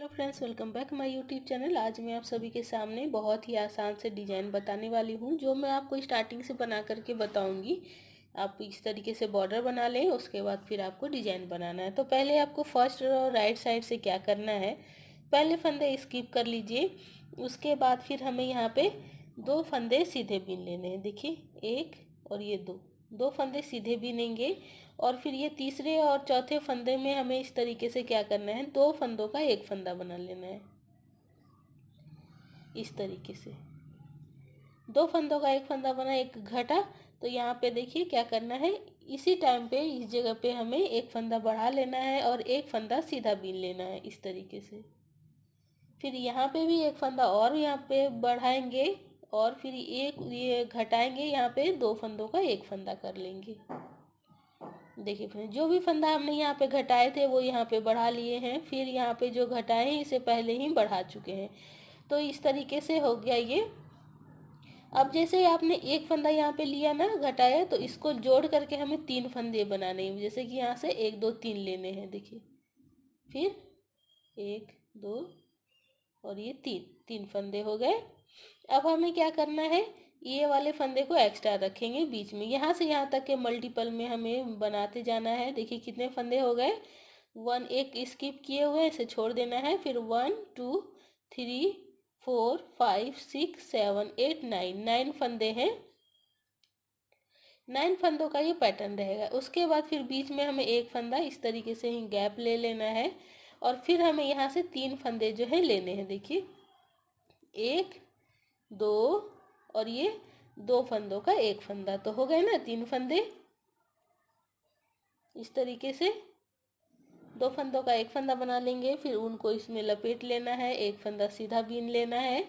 Hello friends, welcome back my YouTube channel. आज मैं आप सभी के सामने बहुत ही आसान से डिज़ाइन बताने वाली हूँ, जो मैं आपको स्टार्टिंग से बना करके बताऊँगी। आप इस तरीके से बॉर्डर बना लें, उसके बाद फिर आपको डिज़ाइन बनाना है। तो पहले आपको फर्स्ट और राइट साइड से क्या करना है, पहले फंदे स्किप कर लीजिए। उसके बाद फिर हमें यहाँ पे दो फंदे सीधे बीन लेने हैं। देखिए, एक और ये दो फंदे सीधे बीनेंगे। और फिर ये तीसरे और चौथे फंदे में हमें इस तरीके से क्या करना है, दो फंदों का एक फंदा बना लेना है। इस तरीके से दो फंदों का एक फंदा बना, एक घटा। तो यहाँ पे देखिए क्या करना है, इसी टाइम पे इस जगह पे हमें एक फंदा बढ़ा लेना है और एक फंदा सीधा बीन लेना है इस तरीके से। फिर यहाँ पे भी एक फंदा और यहाँ पे बढ़ाएंगे और फिर एक ये घटाएंगे, यहाँ पे दो फंदों का एक फंदा कर लेंगे। देखिए फ्रेंड, जो भी फंदा हमने यहाँ पे घटाए थे वो यहाँ पे बढ़ा लिए हैं। फिर यहाँ पे जो घटाए हैं इसे पहले ही बढ़ा चुके हैं। तो इस तरीके से हो गया ये। अब जैसे आपने एक फंदा यहाँ पे लिया ना, घटाया, तो इसको जोड़ करके हमें तीन फंदे बनाने हैं। जैसे कि यहाँ से एक दो तीन लेने हैं। देखिए, फिर एक दो और ये तीन, तीन फंदे हो गए। अब हमें क्या करना है, ये वाले फंदे को एक्स्ट्रा रखेंगे बीच में। यहाँ से यहाँ तक के मल्टीपल में हमें बनाते जाना है। देखिए कितने फंदे हो गए, वन एक स्किप किए हुए, इसे छोड़ देना है। फिर 1 2 3 4 5 6 7 8 9, 9 फंदे हैं। 9 फंदों का ये पैटर्न रहेगा। उसके बाद फिर बीच में हमें एक फंदा इस तरीके से ही गैप ले लेना है। और फिर हमें यहाँ से तीन फंदे जो है लेने हैं। देखिए, एक दो और ये दो फंदों का एक फंदा, तो हो गए ना तीन फंदे। इस तरीके से दो फंदों का एक फंदा बना लेंगे। फिर उनको इसमें लपेट लेना है, एक फंदा सीधा बीन लेना है।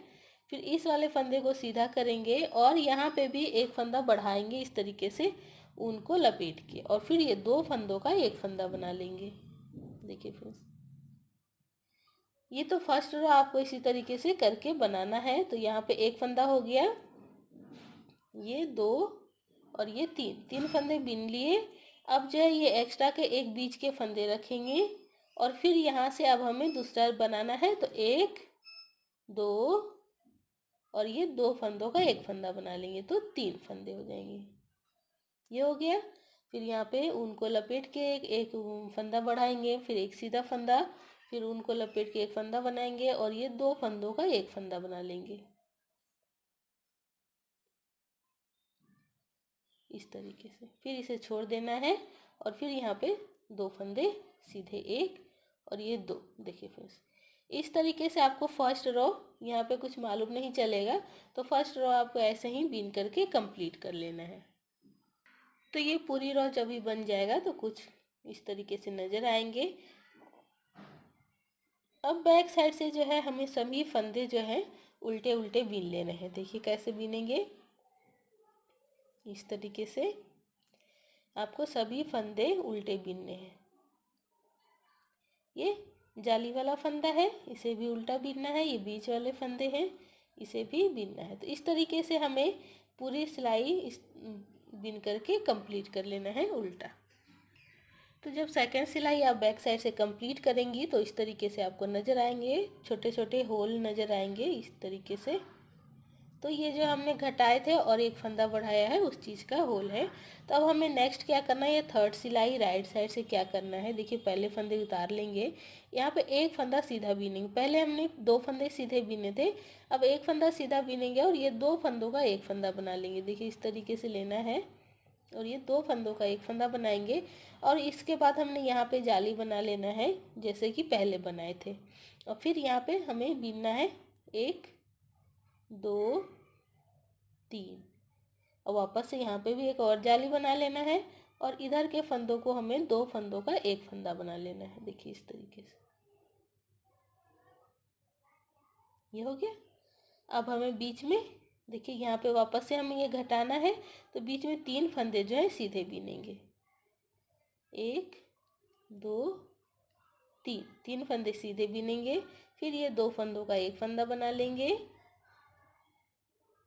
फिर इस वाले फंदे को सीधा करेंगे और यहाँ पे भी एक फंदा बढ़ाएंगे इस तरीके से उनको लपेट के। और फिर ये दो फंदों का एक फंदा बना लेंगे। देखिए फ्रेंड्स, ये तो फर्स्ट रो आपको इसी तरीके से करके बनाना है। तो यहाँ पे एक फंदा हो गया, ये दो और ये तीन, तीन फंदे बीन लिए। अब जो है ये एक्स्ट्रा के एक बीच के फंदे रखेंगे और फिर यहाँ से अब हमें दूसरा बनाना है। तो एक दो और ये दो फंदों का एक फंदा बना लेंगे, तो तीन फंदे हो जाएंगे। ये हो गया। फिर यहाँ पे उनको लपेट के एक फंदा बढ़ाएंगे, फिर एक सीधा फंदा, फिर उनको लपेट के एक फंदा बनाएंगे और ये दो फंदों का एक फंदा बना लेंगे इस तरीके से। फिर इसे छोड़ देना है और फिर यहाँ पे दो फंदे सीधे, एक और ये दो। देखिए फ्रेंड्स, इस तरीके से आपको फर्स्ट रो, यहाँ पे कुछ मालूम नहीं चलेगा, तो फर्स्ट रो आपको ऐसे ही बीन करके कंप्लीट कर लेना है। तो ये पूरी रो जब भी बन जाएगा तो कुछ इस तरीके से नजर आएंगे। अब बैक साइड से जो है हमें सभी फंदे जो है उल्टे उल्टे बीन लेने हैं। देखिए कैसे बीनेंगे, इस तरीके से आपको सभी फंदे उल्टे बीनने हैं। ये जाली वाला फंदा है, इसे भी उल्टा बीनना है। ये बीच वाले फंदे हैं, इसे भी बीनना है। तो इस तरीके से हमें पूरी सिलाई इस बीन करके कंप्लीट कर लेना है उल्टा। तो जब सेकंड सिलाई आप बैक साइड से कंप्लीट करेंगी तो इस तरीके से आपको नज़र आएंगे, छोटे छोटे होल नज़र आएंगे इस तरीके से। तो ये जो हमने घटाए थे और एक फंदा बढ़ाया है उस चीज़ का होल है। तो अब हमें नेक्स्ट क्या करना है, ये थर्ड सिलाई राइट साइड से क्या करना है। देखिए पहले फंदे उतार लेंगे, यहाँ पे एक फंदा सीधा बीनेंगे। पहले हमने दो फंदे सीधे बीने थे, अब एक फंदा सीधा बीनेंगे और ये दो फंदों का एक फंदा बना लेंगे। देखिए इस तरीके से लेना है और ये दो फंदों का एक फंदा बनाएंगे। और इसके बाद हमने यहाँ पे जाली बना लेना है जैसे कि पहले बनाए थे। और फिर यहाँ पे हमें बीनना है एक दो तीन, और वापस से यहाँ पे भी एक और जाली बना लेना है और इधर के फंदों को हमें दो फंदों का एक फंदा बना लेना है। देखिए इस तरीके से ये हो गया। अब हमें बीच में, देखिए यहाँ पे वापस से हमें ये घटाना है, तो बीच में तीन फंदे जो है सीधे बीनेंगे, एक दो तीन, तीन फंदे सीधे बीनेंगे। फिर ये दो फंदों का एक फंदा बना लेंगे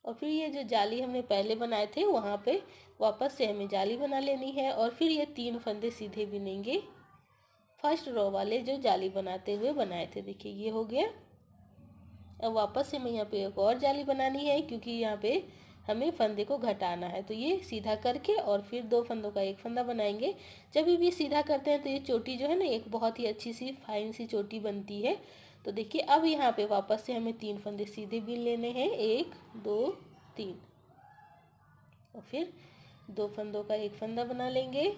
और फिर ये जो जाली हमने पहले बनाए थे वहाँ पे वापस से हमें जाली बना लेनी है और फिर ये तीन फंदे सीधे बीनेंगे, फर्स्ट रो वाले जो जाली बनाते हुए बनाए थे। देखिए ये हो गया। अब वापस से हमें यहाँ पे एक और जाली बनानी है, क्योंकि यहाँ पे हमें फंदे को घटाना है। तो ये सीधा करके और फिर 2 फंदों का एक फंदा बनाएंगे। जब भी सीधा करते हैं तो ये चोटी जो है ना, एक बहुत ही अच्छी सी फाइन सी चोटी बनती है। तो देखिए अब यहाँ पे वापस से हमें 3 फंदे सीधे बीन लेने हैं, 1 2 3, और फिर 2 फंदों का एक फंदा बना लेंगे।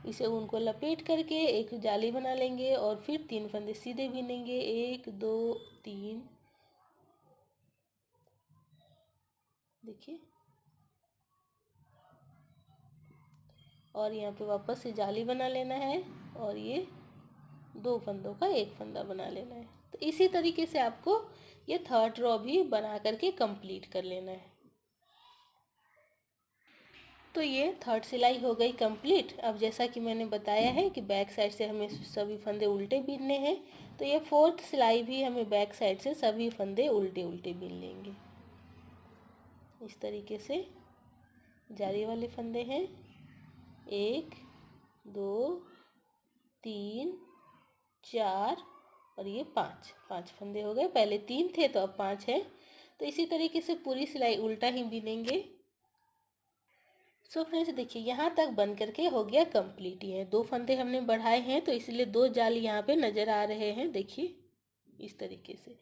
इसे उनको लपेट करके एक जाली बना लेंगे और फिर 3 फंदे सीधे बीनेंगे, 1 2 3। देखिए, और यहाँ पे वापस से जाली बना लेना है और ये 2 फंदों का एक फंदा बना लेना है। तो इसी तरीके से आपको ये थर्ड रो भी बना करके कंप्लीट कर लेना है। तो ये थर्ड सिलाई हो गई कंप्लीट। अब जैसा कि मैंने बताया है कि बैक साइड से हमें सभी फंदे उल्टे बीनने हैं, तो ये फोर्थ सिलाई भी हमें बैक साइड से सभी फंदे उल्टे उल्टे बीन लेंगे। इस तरीके से जाली वाले फंदे हैं, 1 2 3 4 और ये 5 फंदे हो गए। पहले 3 थे तो अब 5 है। तो इसी तरीके से पूरी सिलाई उल्टा ही बीनेंगे। सो फ्रेंड्स देखिए, यहाँ तक बन करके हो गया कंप्लीट। ये 2 फंदे हमने बढ़ाए हैं तो इसलिए 2 जाली यहाँ पे नज़र आ रहे हैं। देखिए इस तरीके से।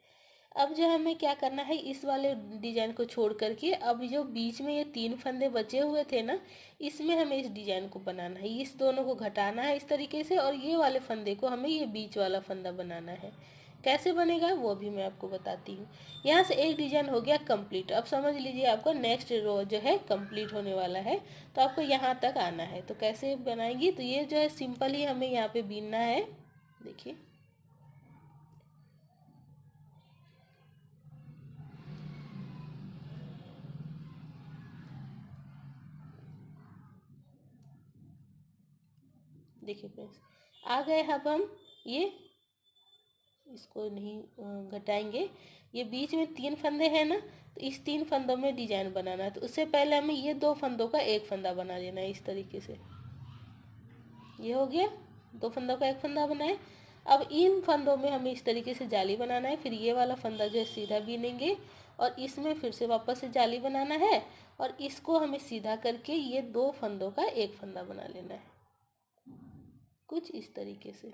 अब जो हमें क्या करना है, इस वाले डिजाइन को छोड़ करके अब जो बीच में ये 3 फंदे बचे हुए थे ना, इसमें हमें इस डिजाइन को बनाना है। इस दोनों को घटाना है इस तरीके से, और ये वाले फंदे को हमें ये बीच वाला फंदा बनाना है। कैसे बनेगा वो भी मैं आपको बताती हूँ। यहाँ से एक डिजाइन हो गया कंप्लीट। अब समझ लीजिए आपको नेक्स्ट रो जो है कंप्लीट होने वाला है, तो आपको यहाँ तक आना है। तो कैसे बनाएंगी, तो ये जो है सिंपल ही हमें यहाँ पे बीनना है। देखिए देखिए फ्रेंड्स, आ गए। अब हम ये इसको नहीं घटाएंगे। ये बीच में 3 फंदे हैं ना, तो इस 3 फंदों में डिजाइन बनाना है। तो उससे पहले हमें ये 2 फंदों का एक फंदा बना लेना है इस तरीके से। ये हो गया, 2 फंदों का एक फंदा बनाए। अब इन फंदों में हमें इस तरीके से जाली बनाना है। फिर ये वाला फंदा जो है सीधा बीनेंगे और इसमें फिर से वापस से जाली बनाना है, और इसको हमें सीधा करके ये 2 फंदों का एक फंदा बना लेना है, कुछ इस तरीके से।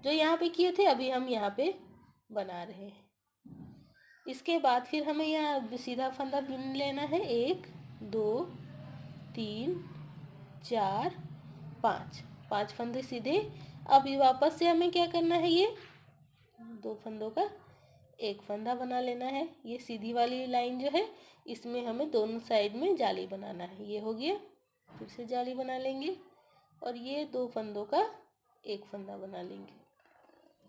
जो यहाँ पे किए थे अभी हम यहाँ पे बना रहे हैं। इसके बाद फिर हमें यहाँ सीधा फंदा बुन लेना है, 1 2 3 4 5 फंदे सीधे। अभी वापस से हमें क्या करना है, ये 2 फंदों का एक फंदा बना लेना है। ये सीधी वाली लाइन जो है इसमें हमें दोनों साइड में जाली बनाना है। ये हो गया, फिर से जाली बना लेंगे और ये 2 फंदों का एक फंदा बना लेंगे।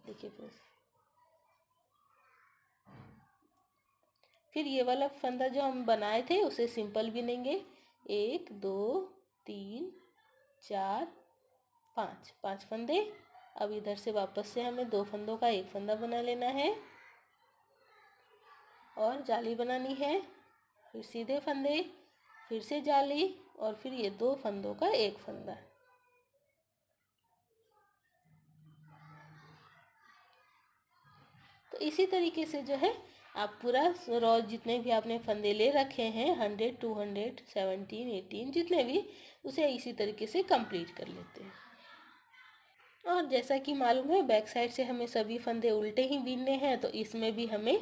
देखिए फिर ये वाला फंदा जो हम बनाए थे उसे सिंपल बिनेंगे, 1 2 3 4 5 फंदे। अब इधर से वापस से हमें 2 फंदों का एक फंदा बना लेना है और जाली बनानी है। फिर सीधे फंदे, फिर से जाली, और फिर ये 2 फंदों का एक फंदा। तो इसी तरीके से जो है आप पूरा रो जितने भी आपने फंदे ले रखे हैं, 100 200 17 18 जितने भी, उसे इसी तरीके से कंप्लीट कर लेते हैं। और जैसा कि मालूम है बैक साइड से हमें सभी फंदे उल्टे ही बीनने हैं, तो इसमें भी हमें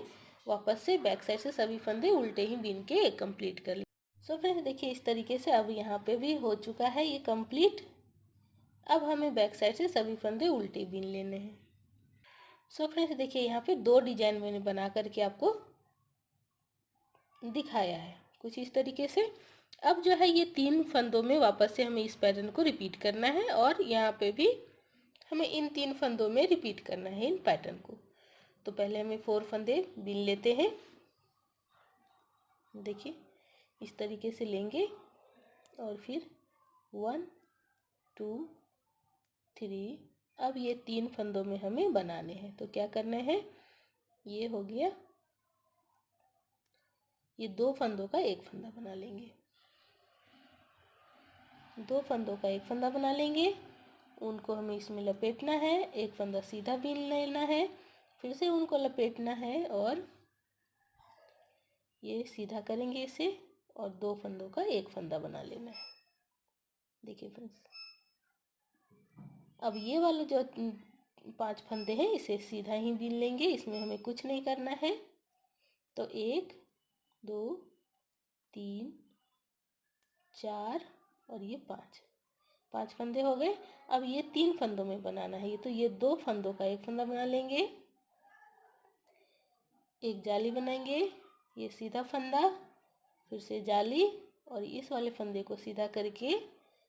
वापस से बैक साइड से सभी फंदे उल्टे ही बीन के कंप्लीट कर लें। सो फ्रेंड्स देखिए, इस तरीके से अब यहाँ पे भी हो चुका है ये कंप्लीट। अब हमें बैक साइड से सभी फंदे उल्टे बीन लेने हैं। सो फ्रेंड्स देखिए, यहाँ पे 2 डिजाइन मैंने बना करके आपको दिखाया है कुछ इस तरीके से। अब जो है ये 3 फंदों में वापस से हमें इस पैटर्न को रिपीट करना है, और यहाँ पे भी हमें इन 3 फंदों में रिपीट करना है इन पैटर्न को। तो पहले हमें 4 फंदे बीन लेते हैं। देखिए इस तरीके से लेंगे और फिर 1 2 3। अब ये 3 फंदों में हमें बनाने हैं, तो क्या करना है, ये हो गया, ये 2 फंदों का एक फंदा बना लेंगे, 2 फंदों का एक फंदा बना लेंगे ऊन को हमें इसमें लपेटना है, एक फंदा सीधा बीन लेना है, फिर से ऊन को लपेटना है और ये सीधा करेंगे इसे और 2 फंदों का एक फंदा बना लेना है। देखिए फ्रेंड्स, अब ये वाला जो 5 फंदे हैं इसे सीधा ही बीन लेंगे, इसमें हमें कुछ नहीं करना है। तो 1 2 3 4 और ये 5 फंदे हो गए। अब ये 3 फंदों में बनाना है, तो ये 2 फंदों का एक फंदा बना लेंगे, एक जाली बनाएंगे, ये सीधा फंदा, फिर से जाली और इस वाले फंदे को सीधा करके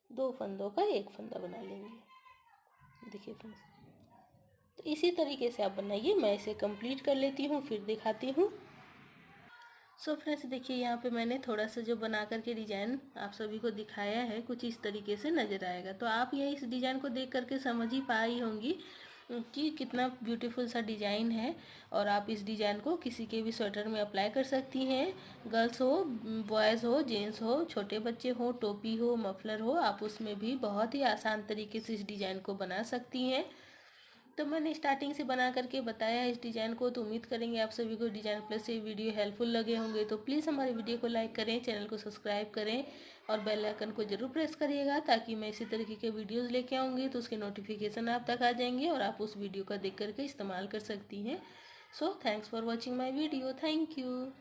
2 फंदों का एक फंदा बना लेंगे। देखिए फ्रेंड्स, तो इसी तरीके से आप बनाइए। मैं इसे कंप्लीट कर लेती हूँ फिर दिखाती हूँ। सो फ्रेंड्स देखिए, यहाँ पे मैंने थोड़ा सा जो बना करके डिजाइन आप सभी को दिखाया है, कुछ इस तरीके से नज़र आएगा। तो आप ये इस डिजाइन को देख करके समझ ही पाई होंगी कि कितना ब्यूटीफुल सा डिजाइन है। और आप इस डिजाइन को किसी के भी स्वेटर में अप्लाई कर सकती हैं, गर्ल्स हो, बॉयज़ हो, जेंट्स हो, छोटे बच्चे हो, टोपी हो, मफलर हो, आप उसमें भी बहुत ही आसान तरीके से इस डिजाइन को बना सकती हैं। तो मैंने स्टार्टिंग से बना करके बताया है इस डिज़ाइन को। तो उम्मीद करेंगे आप सभी को डिज़ाइन प्लस ये वीडियो हेल्पफुल लगे होंगे। तो प्लीज़ हमारे वीडियो को लाइक करें, चैनल को सब्सक्राइब करें और बेल आइकन को ज़रूर प्रेस करिएगा, ताकि मैं इसी तरीके के वीडियोस लेके आऊँगी तो उसके नोटिफिकेशन आप तक आ जाएंगे और आप उस वीडियो का देख करके इस्तेमाल कर सकती हैं। So thanks for watching my video. Thank you.